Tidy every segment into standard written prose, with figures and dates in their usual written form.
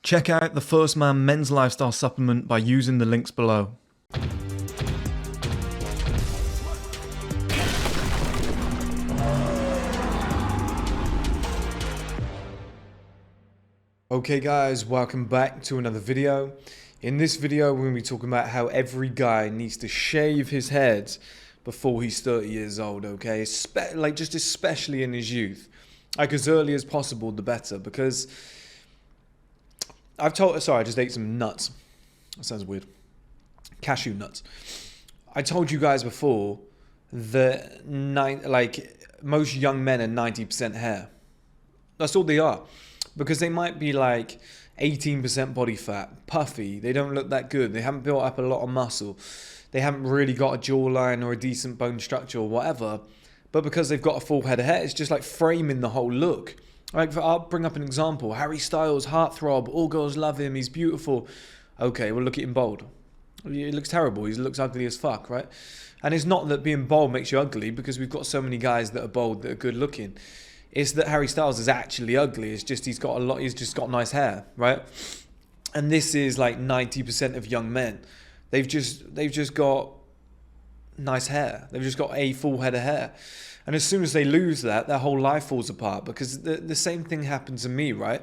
Check out the First Man Men's Lifestyle Supplement by using the links below. Okay guys, welcome back to another video. In this video we're going to be talking about how every guy needs to shave his head before he's 30 years old, okay? Just especially in his youth. Like as early as possible the better, because I just ate some nuts. That sounds weird. Cashew nuts. I told you guys before that most young men are 90% hair. That's all they are. Because they might be like 18% body fat, puffy, they don't look that good, they haven't built up a lot of muscle, they haven't really got a jawline or a decent bone structure or whatever, but because they've got a full head of hair, it's just like framing the whole look. Like, I'll bring up an example. Harry Styles, heartthrob, all girls love him, he's beautiful. Okay, well look at him bald. He looks terrible, he looks ugly as fuck, right? And it's not that being bald makes you ugly, because we've got so many guys that are bald that are good looking. It's that Harry Styles is actually ugly. It's just he's just got nice hair, right? And this is like 90% of young men. They've just got nice hair. They've just got a full head of hair. And as soon as they lose that, their whole life falls apart, because the same thing happened to me, right?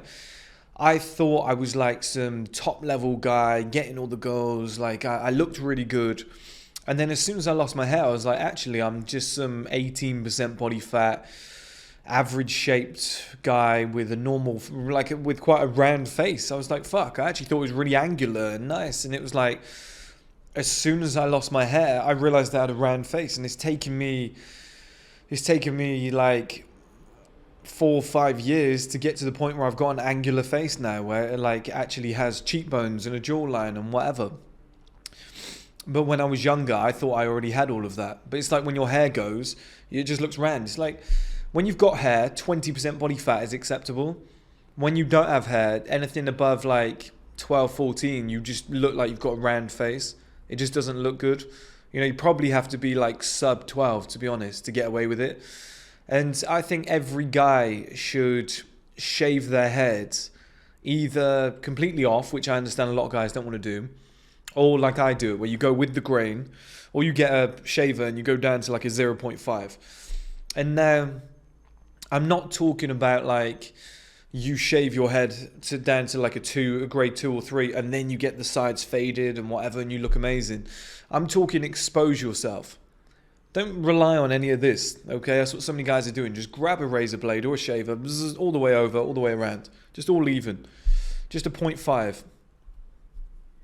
I thought I was like some top level guy, getting all the girls, like I looked really good. And then as soon as I lost my hair, I was like, actually, I'm just some 18% body fat, average shaped guy with a normal, with quite a round face. I was like, fuck, I actually thought it was really angular and nice. And it was like, as soon as I lost my hair, I realized I had a round face. And it's taken me like 4 or 5 years to get to the point where I've got an angular face now, where it like actually has cheekbones and a jawline and whatever. But when I was younger, I thought I already had all of that. But it's like when your hair goes, it just looks round. It's like, when you've got hair, 20% body fat is acceptable. When you don't have hair, anything above like 12, 14, you just look like you've got a round face. It just doesn't look good. You know, you probably have to be like sub 12, to be honest, to get away with it. And I think every guy should shave their heads either completely off, which I understand a lot of guys don't want to do, or like I do it, where you go with the grain, or you get a shaver and you go down to like a 0.5. And now, I'm not talking about like you shave your head down to like a grade 2 or 3, and then you get the sides faded and whatever and you look amazing. I'm talking expose yourself. Don't rely on any of this, okay? That's what so many guys are doing. Just grab a razor blade or a shaver, all the way over, all the way around. Just all even. Just a 0.5.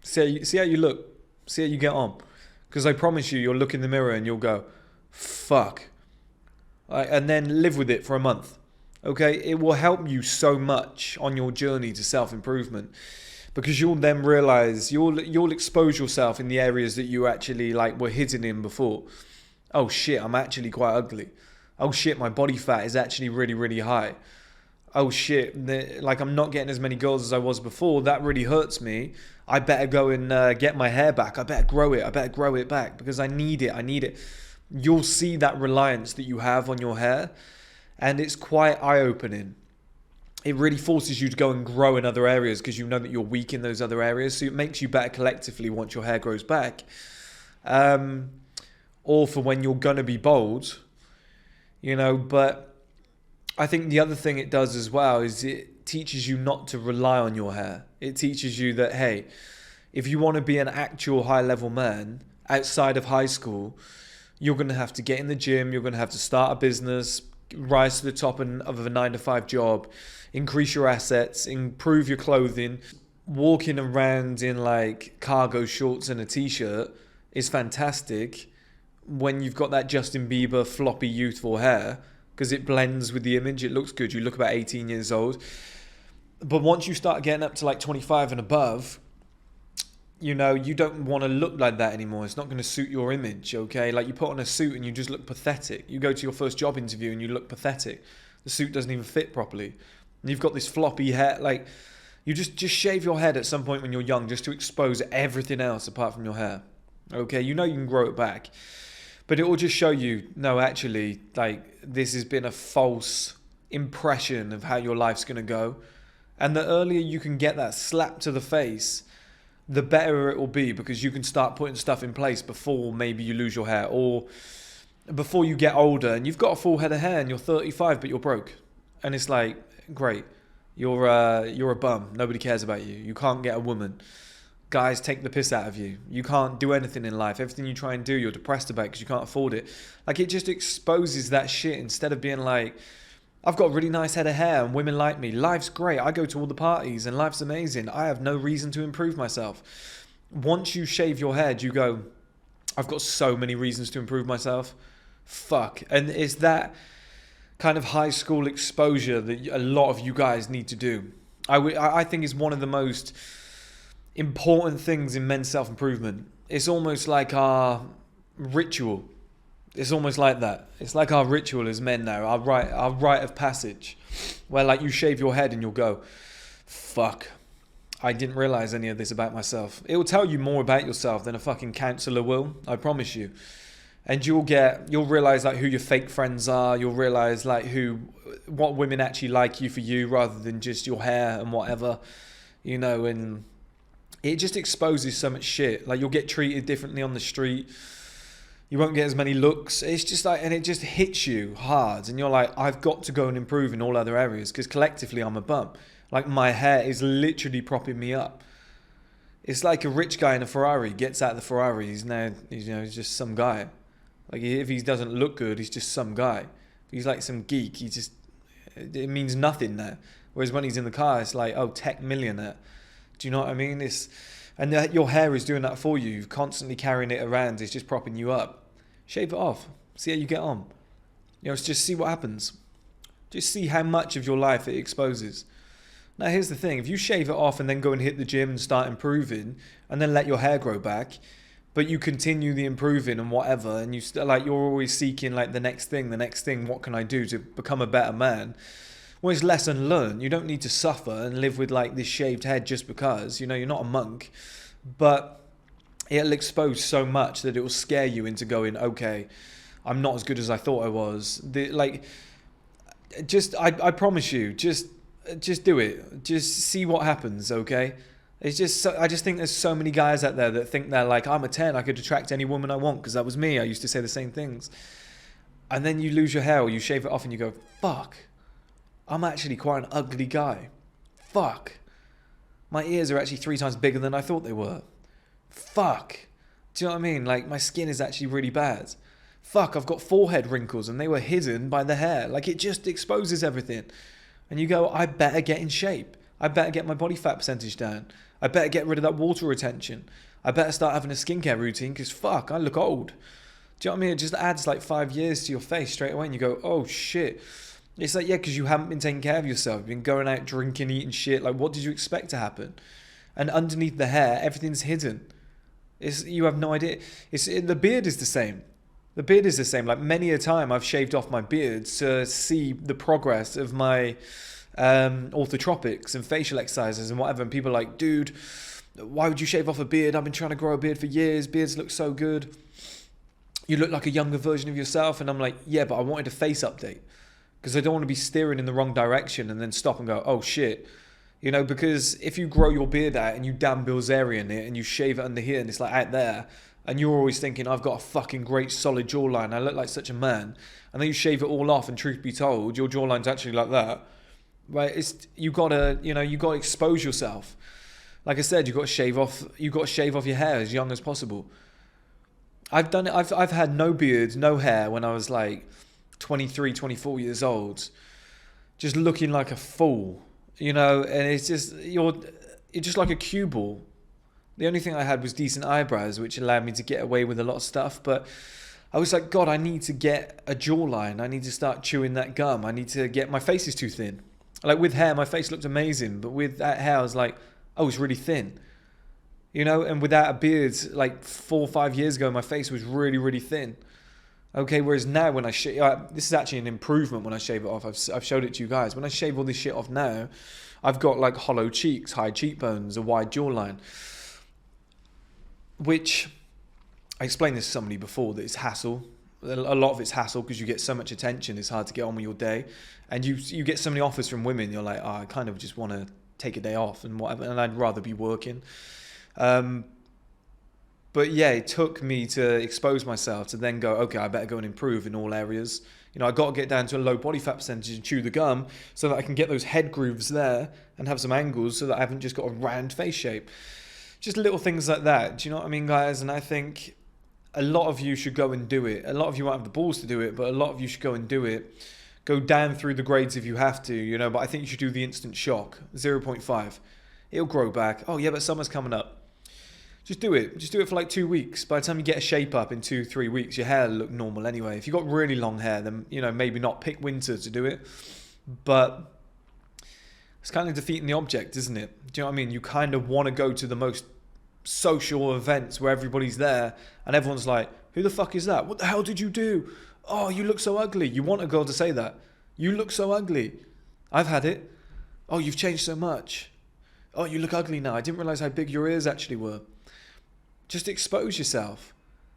See how you look. See how you get on. Because I promise you'll look in the mirror and you'll go, fuck. And then live with it for a month. Okay, it will help you so much on your journey to self-improvement, because you'll then realize you'll expose yourself in the areas that you actually like were hidden in before. Oh shit, I'm actually quite ugly. Oh shit, my body fat is actually really, really high. Oh shit, I'm not getting as many girls as I was before. That really hurts me. I better go and get my hair back. I better grow it. I better grow it back because I need it. You'll see that reliance that you have on your hair, and it's quite eye-opening. It really forces you to go and grow in other areas, because you know that you're weak in those other areas, so it makes you better collectively once your hair grows back. Or for when you're going to be bald, you know. But I think the other thing it does as well is it teaches you not to rely on your hair. It teaches you that, hey, if you want to be an actual high-level man outside of high school, you're going to have to get in the gym, you're going to have to start a business, rise to the top of a 9-to-5 job, increase your assets, improve your clothing. Walking around in like cargo shorts and a t-shirt is fantastic when you've got that Justin Bieber floppy youthful hair, because it blends with the image, it looks good, you look about 18 years old. But once you start getting up to like 25 and above, you know, you don't want to look like that anymore. It's not going to suit your image, okay? Like, you put on a suit and you just look pathetic. You go to your first job interview and you look pathetic. The suit doesn't even fit properly. And you've got this floppy hair. Like, you just shave your head at some point when you're young, just to expose everything else apart from your hair, okay? You know you can grow it back. But it will just show you, no, actually, like, this has been a false impression of how your life's going to go. And the earlier you can get that slap to the face, the better it will be, because you can start putting stuff in place before maybe you lose your hair, or before you get older and you've got a full head of hair and you're 35 but you're broke. And it's like, great, you're a bum. Nobody cares about you. You can't get a woman. Guys take the piss out of you. You can't do anything in life. Everything you try and do, you're depressed about because you can't afford it. Like, it just exposes that shit instead of being like, I've got a really nice head of hair and women like me. Life's great. I go to all the parties and life's amazing. I have no reason to improve myself. Once you shave your head, you go, I've got so many reasons to improve myself. Fuck. And it's that kind of high school exposure that a lot of you guys need to do. I think is one of the most important things in men's self-improvement. It's almost like our ritual. It's almost like that. It's like our ritual as men now, our rite of passage, where like you shave your head and you'll go, fuck, I didn't realize any of this about myself. It will tell you more about yourself than a fucking counselor will, I promise you. And you'll realize like who your fake friends are. You'll realize like what women actually like you for you rather than just your hair and whatever, you know. And it just exposes so much shit. Like, you'll get treated differently on the street. You won't get as many looks. It's just like, and it just hits you hard. And you're like, I've got to go and improve in all other areas because collectively I'm a bum. Like, my hair is literally propping me up. It's like a rich guy in a Ferrari gets out of the Ferrari. He's he's just some guy. Like, if he doesn't look good, he's just some guy. If he's like some geek, it means nothing there. Whereas when he's in the car, it's like, oh, tech millionaire. Do you know what I mean? And your hair is doing that for you. You're constantly carrying it around. It's just propping you up. Shave it off. See how you get on. You know, just see what happens. Just see how much of your life it exposes. Now, here's the thing. If you shave it off and then go and hit the gym and start improving and then let your hair grow back, but you continue the improving and whatever, and you're always seeking like the next thing, what can I do to become a better man? Well, it's lesson learned. You don't need to suffer and live with like this shaved head just because, you know, you're not a monk. But it'll expose so much that it will scare you into going, okay, I'm not as good as I thought I was. I promise you, just do it. Just see what happens, okay? I just think there's so many guys out there that think they're like, I'm a 10, I could attract any woman I want because that was me. I used to say the same things. And then you lose your hair or you shave it off and you go, fuck, I'm actually quite an ugly guy. Fuck. My ears are actually 3 times bigger than I thought they were. Fuck. Do you know what I mean? Like, my skin is actually really bad. Fuck, I've got forehead wrinkles and they were hidden by the hair. Like, it just exposes everything. And you go, I better get in shape. I better get my body fat percentage down. I better get rid of that water retention. I better start having a skincare routine because fuck, I look old. Do you know what I mean? It just adds like 5 years to your face straight away and you go, oh shit. It's like, yeah, because you haven't been taking care of yourself. You've been going out drinking, eating shit. Like, what did you expect to happen? And underneath the hair, everything's hidden. You have no idea. The beard is the same. The beard is the same. Like, many a time I've shaved off my beard to see the progress of my orthotropics and facial exercises and whatever. And people are like, dude, why would you shave off a beard? I've been trying to grow a beard for years. Beards look so good. You look like a younger version of yourself. And I'm like, yeah, but I wanted a face update. Because I don't want to be steering in the wrong direction and then stop and go, oh shit. You know, because if you grow your beard out and you Dan Bilzerian it and you shave it under here and it's like out there, and you're always thinking, I've got a fucking great solid jawline, I look like such a man, and then you shave it all off and truth be told, your jawline's actually like that, right? You gotta expose yourself. Like I said, you got to shave off your hair as young as possible. I've done it. I've had no beard, no hair when I was like 23, 24 years old, just looking like a fool, you know, and it's just, you're just like a cue ball. The only thing I had was decent eyebrows, which allowed me to get away with a lot of stuff, but I was like, God, I need to get a jawline. I need to start chewing that gum. My face is too thin. Like, with hair, my face looked amazing, but with that hair, I was like, oh, it's really thin. You know, and without a beard, like 4 or 5 years ago, my face was really, really thin. Okay, whereas now when I shave, this is actually an improvement when I shave it off. I've showed it to you guys. When I shave all this shit off now, I've got like hollow cheeks, high cheekbones, a wide jawline. Which, I explained this to somebody before, that it's hassle. A lot of it's hassle because you get so much attention, it's hard to get on with your day. And you get so many offers from women, you're like, oh, I kind of just want to take a day off and whatever, and I'd rather be working. But yeah, it took me to expose myself to then go, okay, I better go and improve in all areas. You know, I got to get down to a low body fat percentage and chew the gum so that I can get those head grooves there and have some angles so that I haven't just got a round face shape. Just little things like that. Do you know what I mean, guys? And I think a lot of you should go and do it. A lot of you won't have the balls to do it, but a lot of you should go and do it. Go down through the grades if you have to, you know, but I think you should do the instant shock, 0.5. It'll grow back. Oh yeah, but summer's coming up. Just do it. Just do it for like 2 weeks. By the time you get a shape up in 2-3 weeks, your hair will look normal anyway. If you've got really long hair, then, you know, maybe not pick winter to do it. But it's kind of defeating the object, isn't it? Do you know what I mean? You kind of want to go to the most social events where everybody's there and everyone's like, who the fuck is that? What the hell did you do? Oh, you look so ugly. You want a girl to say that. You look so ugly. I've had it. Oh, you've changed so much. Oh, you look ugly now. I didn't realize how big your ears actually were. Just expose yourself.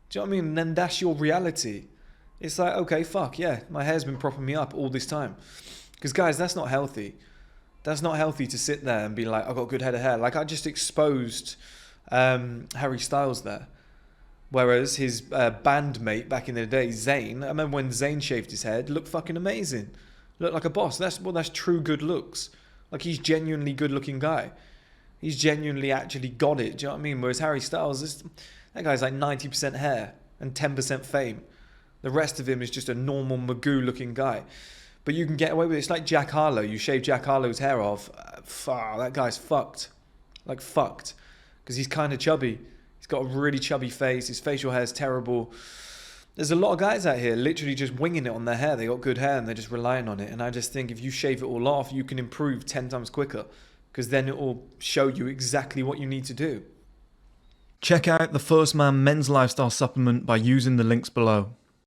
Do you know what I mean? And then that's your reality. It's like, okay, fuck, yeah, my hair's been propping me up all this time. Because, guys, that's not healthy. That's not healthy to sit there and be like, I've got a good head of hair. Like, I just exposed Harry Styles there. Whereas his bandmate back in the day, Zayn, I remember when Zayn shaved his head, looked fucking amazing. Looked like a boss. That's true good looks. Like, he's genuinely good-looking guy. He's genuinely actually got it. Do you know what I mean? Whereas Harry Styles, that guy's like 90% hair and 10% fame. The rest of him is just a normal Magoo-looking guy. But you can get away with it. It's like Jack Harlow. You shave Jack Harlow's hair off. That guy's fucked. Like, fucked. Because he's kind of chubby. He's got a really chubby face. His facial hair is terrible. There's a lot of guys out here literally just winging it on their hair. They got good hair and they're just relying on it. And I just think if you shave it all off, you can improve 10 times quicker. Because then it will show you exactly what you need to do. Check out the First Man Men's Lifestyle Supplement by using the links below.